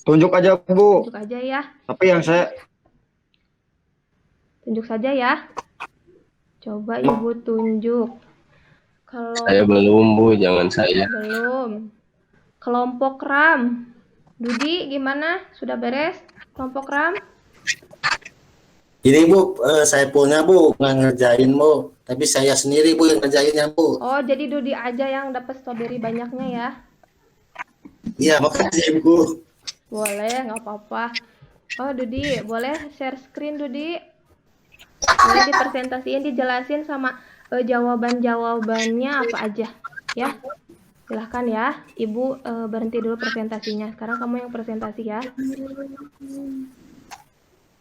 Tunjuk aja Bu. Tunjuk aja ya. Tapi yang saya Tunjuk saja ya. Coba Ibu tunjuk. Kalau Saya belum, Bu, jangan saya. belum. Kelompok RAM. Dudi gimana? Sudah beres kelompok RAM? Ini Bu, saya punya Bu, nggak ngerjain Bu, tapi saya sendiri Bu yang ngerjainnya Bu. Oh, jadi Dudi aja yang dapat strawberry banyaknya ya? Iya, makasih Bu. Boleh, nggak apa-apa. Oh, Dudi, boleh share screen Dudi? Boleh dipresentasiin, dijelasin sama jawaban-jawabannya apa aja, ya? Silahkan ya, Ibu berhenti dulu presentasinya. Sekarang kamu yang presentasi ya.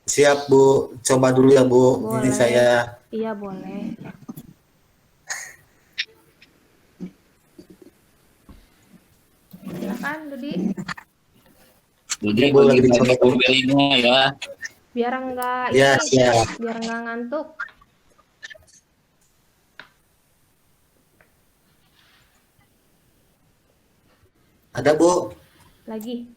Siap Bu, coba dulu ya Bu. Boleh. Ini saya. Iya, boleh. Silakan, Dudi. Jadi bagi-bagi strawberry-nya ya. Biar enggak Ya, ini, siap. biar enggak ngantuk. Ada Bu. Lagi.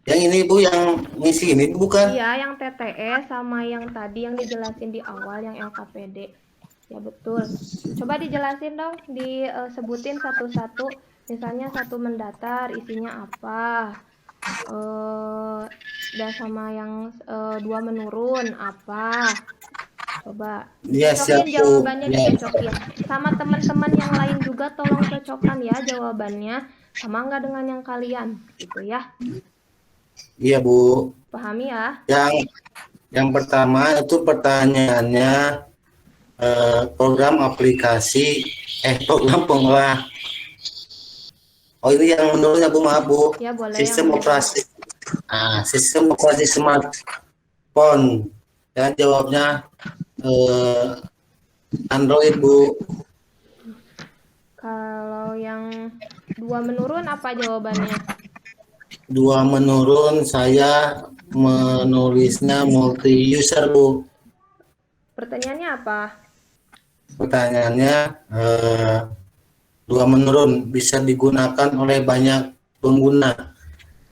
Yang ini Bu, yang ngisi ini bukan? Iya, yang TTS sama yang tadi yang dijelasin di awal yang LKPD. Ya betul. Coba dijelasin dong, disebutin satu-satu. Misalnya satu mendatar isinya apa? Dan sama yang dua menurun apa? Coba Iya, siap cocokin Bu. jawabannya, Ya. dicocokin. Sama teman-teman yang lain juga tolong cocokkan ya jawabannya. Sama nggak dengan yang kalian, gitu ya. Iya Bu. Pahami ya? Yang pertama itu pertanyaannya program aplikasi program pengolah. Oh ini yang menurutnya Bu, maaf Bu. Ya boleh. Sistem yang operasi. Sistem operasi smartphone. Dan jawabnya Android Bu. Kalau yang dua menurun apa jawabannya? Dua menurun, saya menulisnya multi user Bu. Pertanyaannya apa? Pertanyaannya dua menurun bisa digunakan oleh banyak pengguna.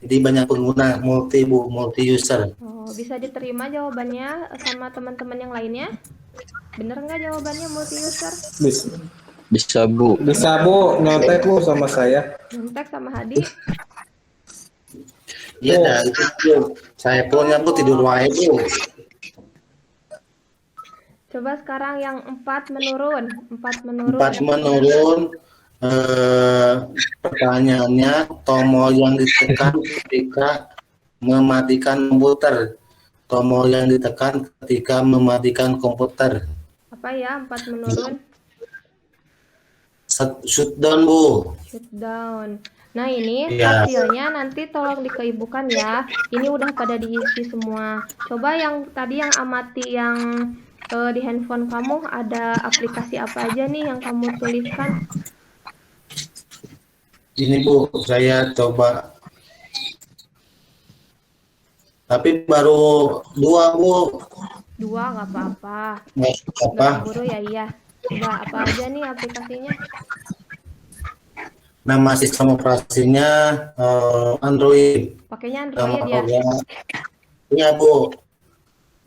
Jadi banyak pengguna multi Bu, multi user. Oh, bisa diterima jawabannya sama teman-teman yang lainnya? Bener nggak jawabannya multi user? Bisa Bu. Bisa Bu, nyontek Bu sama saya. Nyontek sama Hadi? Iya dah, itu Bu. Saya punya Bu, tidur wae Bu. Coba sekarang yang 4 menurun. 4 menurun. 4 menurun. Pertanyaannya, tombol yang ditekan ketika mematikan komputer. Tombol yang ditekan ketika mematikan komputer. Apa ya 4 menurun? Shutdown Bu. Shutdown. Nah ini Iya. hasilnya nanti tolong dikeibukan ya. Ini udah pada diisi semua. Coba yang tadi yang amati yang di handphone kamu ada aplikasi apa aja nih yang kamu tuliskan? Ini Bu, saya coba. Tapi baru 2 Bu. 2 nggak apa-apa. Nggak apa. Nggak buru ya iya. Coba apa aja nih aplikasinya? Nama sistem operasinya Android. Pakainya Nama Android ya? program Ya Bu,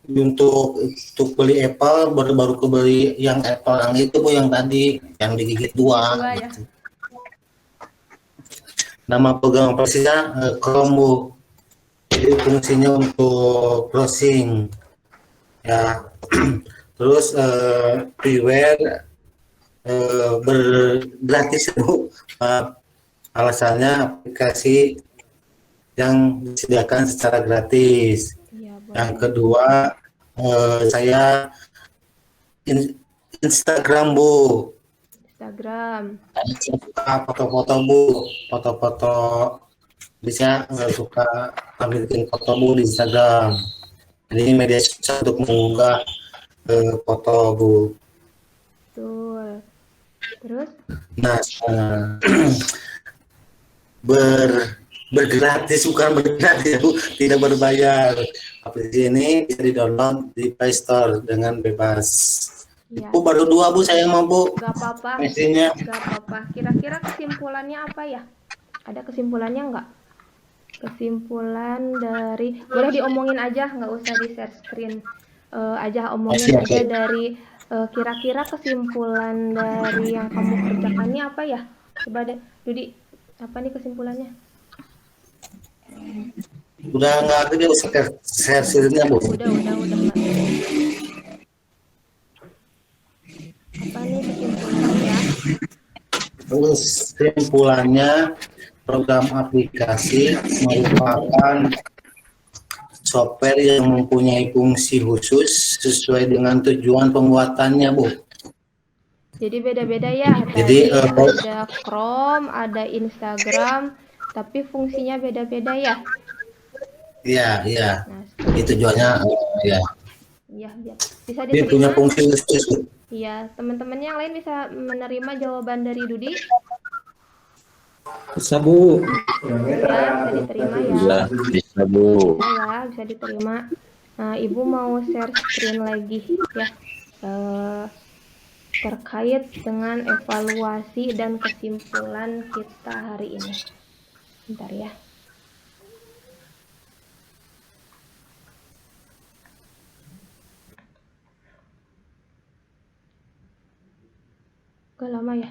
untuk beli Apple baru kebeli yang Apple yang itu Bu, yang tadi yang digigit dua ya. gitu. Nama program operasinya Chrome Bu. Jadi fungsinya untuk browsing ya. Terus freeware bergratis Bu. Alasannya aplikasi yang disediakan secara gratis. Yang kedua, saya Instagram Bu. Instagram. Suka foto-foto Bu, foto-foto. Bisa suka bikin foto Bu di Instagram. Jadi media sosial untuk mengunggah foto Bu. Betul. Terus? Nah, bergratis, bukan bergratis Bu, tidak berbayar. Aplikasi ini bisa di-download di Play Store dengan bebas. Ya. Bu, baru 2 Bu saya mau Bu. Gak apa-apa. Mesinnya. Gak apa-apa. Kira-kira kesimpulannya apa ya? Ada kesimpulannya nggak? Kesimpulan dari, boleh diomongin aja, nggak usah di share screen aja, omongin aja dari kira-kira kesimpulan dari yang kamu kerjakan ini apa ya? Coba deh, Dudi, apa nih kesimpulannya? Udah nggak ada, dia usah share screen-nya Bu. Udah. Apa nih kesimpulannya? Terus kesimpulannya, program aplikasi merupakan software yang mempunyai fungsi khusus sesuai dengan tujuan pembuatannya Bu. Jadi beda-beda ya. Jadi ada Chrome, ada Instagram, tapi fungsinya beda-beda ya. Iya. Itu tujuannya ya. Iya, bisa Dia punya diterima. fungsi khusus. Iya, teman-teman yang lain bisa menerima jawaban dari Dudi. Bisa Bu. Ya, bisa diterima ya. Bisa Bu. Bisa diterima. Nah, Ibu mau share screen lagi ya. Terkait dengan evaluasi dan kesimpulan kita hari ini. Bentar ya. Gak lama ya.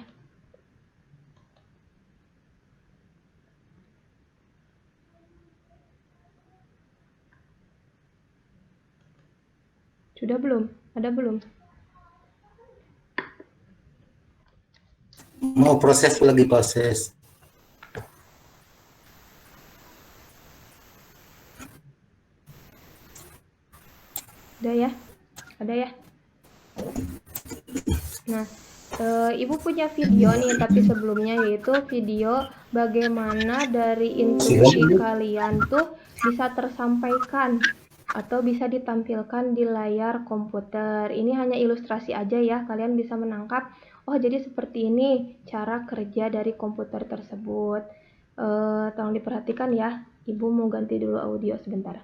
Sudah belum? Ada belum? Mau proses, lagi proses. Ada ya? Ada ya? Nah, Ibu punya video nih, tapi sebelumnya yaitu video bagaimana dari instruksi kalian tuh bisa tersampaikan atau bisa ditampilkan di layar komputer. Ini hanya ilustrasi aja ya, kalian bisa menangkap, oh jadi seperti ini cara kerja dari komputer tersebut. Tolong diperhatikan ya, Ibu mau ganti dulu audio sebentar.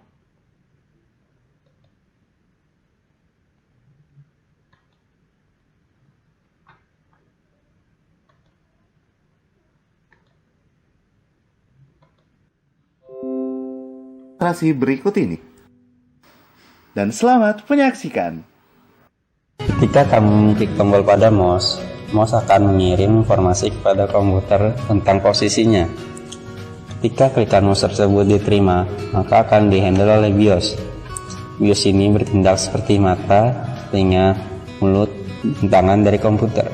Ilustrasi berikut ini. Dan selamat menyaksikan. Ketika kamu mengklik tombol pada mouse akan mengirim informasi kepada komputer tentang posisinya. Ketika klikan mouse tersebut diterima, maka akan dihandle oleh BIOS. BIOS ini bertindak seperti mata, telinga, mulut, dan tangan dari komputer.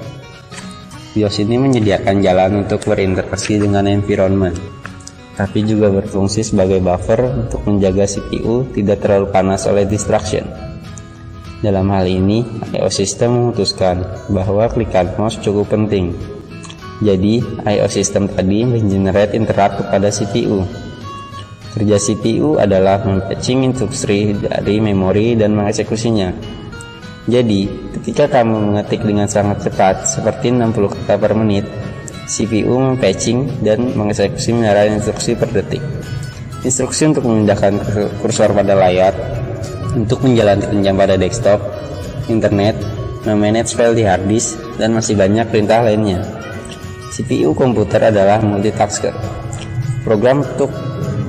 BIOS ini menyediakan jalan untuk berinteraksi dengan environment, tapi juga berfungsi sebagai buffer untuk menjaga CPU tidak terlalu panas oleh distraction. Dalam hal ini, I/O system memutuskan bahwa klikan mouse cukup penting. Jadi, I/O system tadi mengenerate interrupt kepada CPU. Kerja CPU adalah men-fetching instruksi dari memori dan mengeksekusinya. Jadi, ketika kamu mengetik dengan sangat cepat, seperti 60 kata per menit, CPU mem-fetching dan mengeksekusi menara instruksi per detik. Instruksi untuk memindahkan kursor pada layar, untuk menjalankan jam pada desktop, internet, memanage file di hard disk, dan masih banyak perintah lainnya. CPU komputer adalah multitasker. Program untuk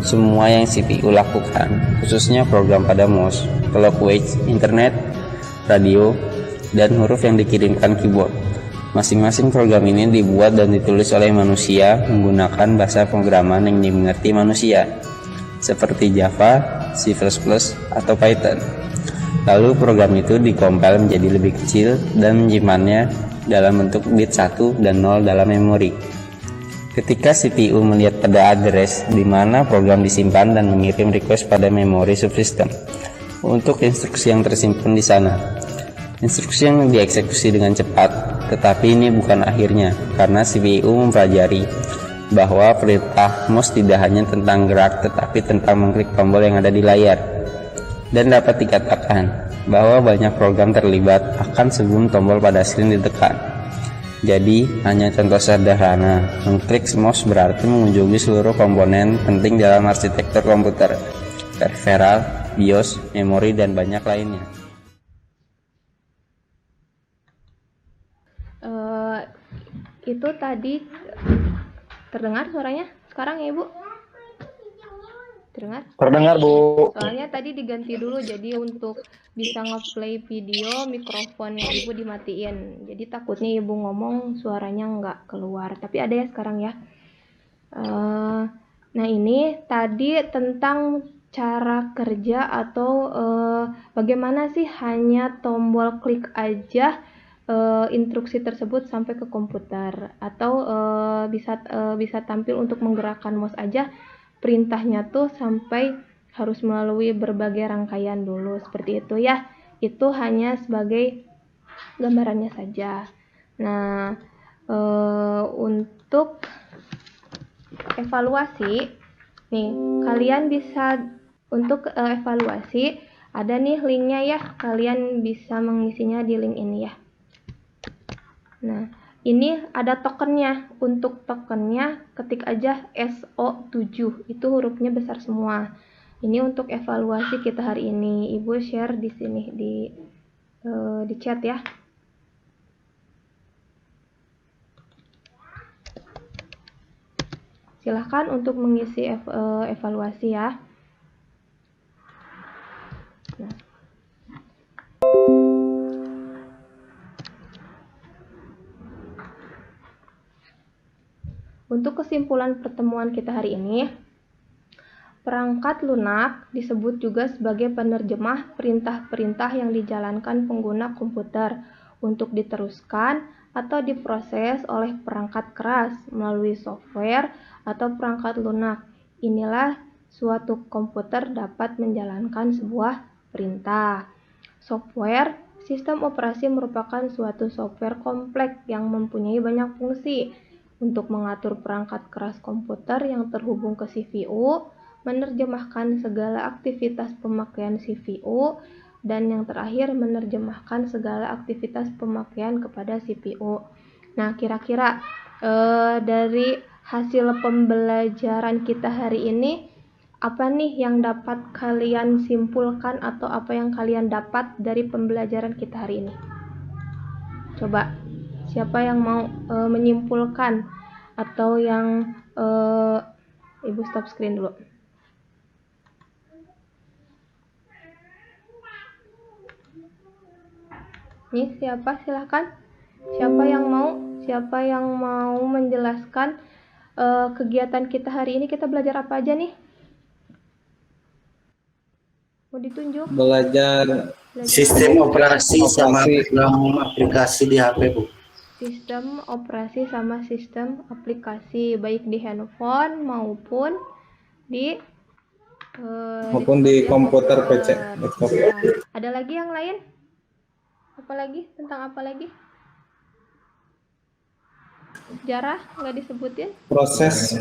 semua yang CPU lakukan, khususnya program pada mouse, clock watch, internet, radio, dan huruf yang dikirimkan keyboard. Masing-masing program ini dibuat dan ditulis oleh manusia menggunakan bahasa pemrograman yang dimengerti manusia, seperti Java, C++, atau Python. Lalu program itu dikompil menjadi lebih kecil dan menyimpannya dalam bentuk bit 1 dan 0 dalam memori. Ketika CPU melihat pada address di mana program disimpan dan mengirim request pada memori subsystem untuk instruksi yang tersimpan di sana. Instruksi yang dieksekusi dengan cepat, tetapi ini bukan akhirnya, karena CPU mempelajari bahwa perintah mouse tidak hanya tentang gerak, tetapi tentang mengklik tombol yang ada di layar. Dan dapat dikatakan bahwa banyak program terlibat akan sebelum tombol pada screen ditekan. Jadi, hanya contoh sederhana, mengklik mouse berarti mengunjungi seluruh komponen penting dalam arsitektur komputer, peripheral, BIOS, memori, dan banyak lainnya. Itu tadi terdengar suaranya sekarang ya Ibu? Terdengar? Terdengar, Bu. Soalnya tadi diganti dulu, jadi untuk bisa nge-play video mikrofonnya Ibu dimatiin. Jadi takutnya Ibu ngomong suaranya nggak keluar. Tapi ada ya sekarang ya. Nah ini tadi tentang cara kerja atau bagaimana sih hanya tombol klik aja instruksi tersebut sampai ke komputer, atau bisa tampil untuk menggerakkan mouse aja perintahnya tuh sampai harus melalui berbagai rangkaian dulu, seperti itu ya. Itu hanya sebagai gambarannya saja. Nah, untuk evaluasi nih, kalian bisa untuk evaluasi ada nih linknya ya, kalian bisa mengisinya di link ini ya. Nah, ini ada tokennya. Untuk tokennya ketik aja SO7, itu hurufnya besar semua. Ini untuk evaluasi kita hari ini. Ibu share di sini di chat ya. Silahkan untuk mengisi evaluasi ya. Nah. Untuk kesimpulan pertemuan kita hari ini, perangkat lunak disebut juga sebagai penerjemah perintah-perintah yang dijalankan pengguna komputer untuk diteruskan atau diproses oleh perangkat keras melalui software atau perangkat lunak. Inilah suatu komputer dapat menjalankan sebuah perintah. Software, sistem operasi merupakan suatu software kompleks yang mempunyai banyak fungsi untuk mengatur perangkat keras komputer yang terhubung ke CPU, menerjemahkan segala aktivitas pemakaian CPU, dan yang terakhir menerjemahkan segala aktivitas pemakaian kepada CPU. Nah, kira-kira dari hasil pembelajaran kita hari ini, apa nih yang dapat kalian simpulkan atau apa yang kalian dapat dari pembelajaran kita hari ini? Coba, siapa yang mau menyimpulkan atau yang Ibu stop screen dulu. Nih siapa, silahkan. Siapa yang mau menjelaskan kegiatan kita hari ini, kita belajar apa aja nih? Mau ditunjuk? Belajar sistem operasi sama program aplikasi di HP, Bu. Sistem operasi sama sistem aplikasi, baik di handphone maupun di komputer PC. Ada lagi yang lain? Apa lagi? Tentang apa lagi? Sejarah nggak disebutin? Proses.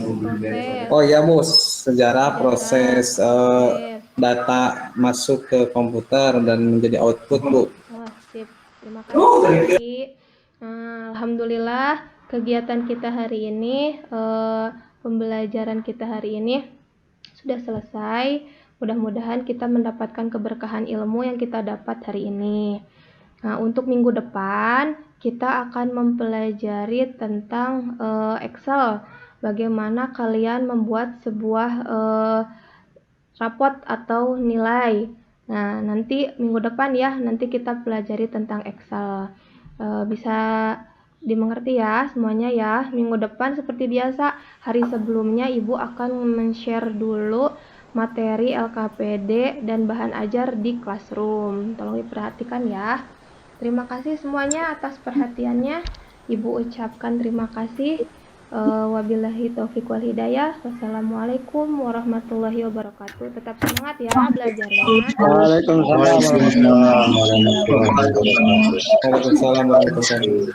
Oh ya, Bu, sejarah proses data masuk ke komputer dan menjadi output, Bu. Wah, sip. Terima kasih. Alhamdulillah kegiatan kita hari ini, pembelajaran kita hari ini sudah selesai. Mudah-mudahan kita mendapatkan keberkahan ilmu yang kita dapat hari ini. Nah, untuk minggu depan kita akan mempelajari tentang Excel. bagaimana kalian membuat sebuah rapot atau nilai. Nah, nanti minggu depan ya, nanti kita pelajari tentang Excel. Bisa dimengerti ya semuanya ya. Minggu depan seperti biasa, hari sebelumnya Ibu akan men-share dulu materi LKPD dan bahan ajar di Classroom. Tolong diperhatikan ya. Terima kasih semuanya atas perhatiannya. Ibu ucapkan terima kasih. Wabillahi taufiq wal hidayah. Wassalamualaikum warahmatullahi wabarakatuh. Tetap semangat ya belajarnya. Waalaikumsalam warahmatullahi wabarakatuh.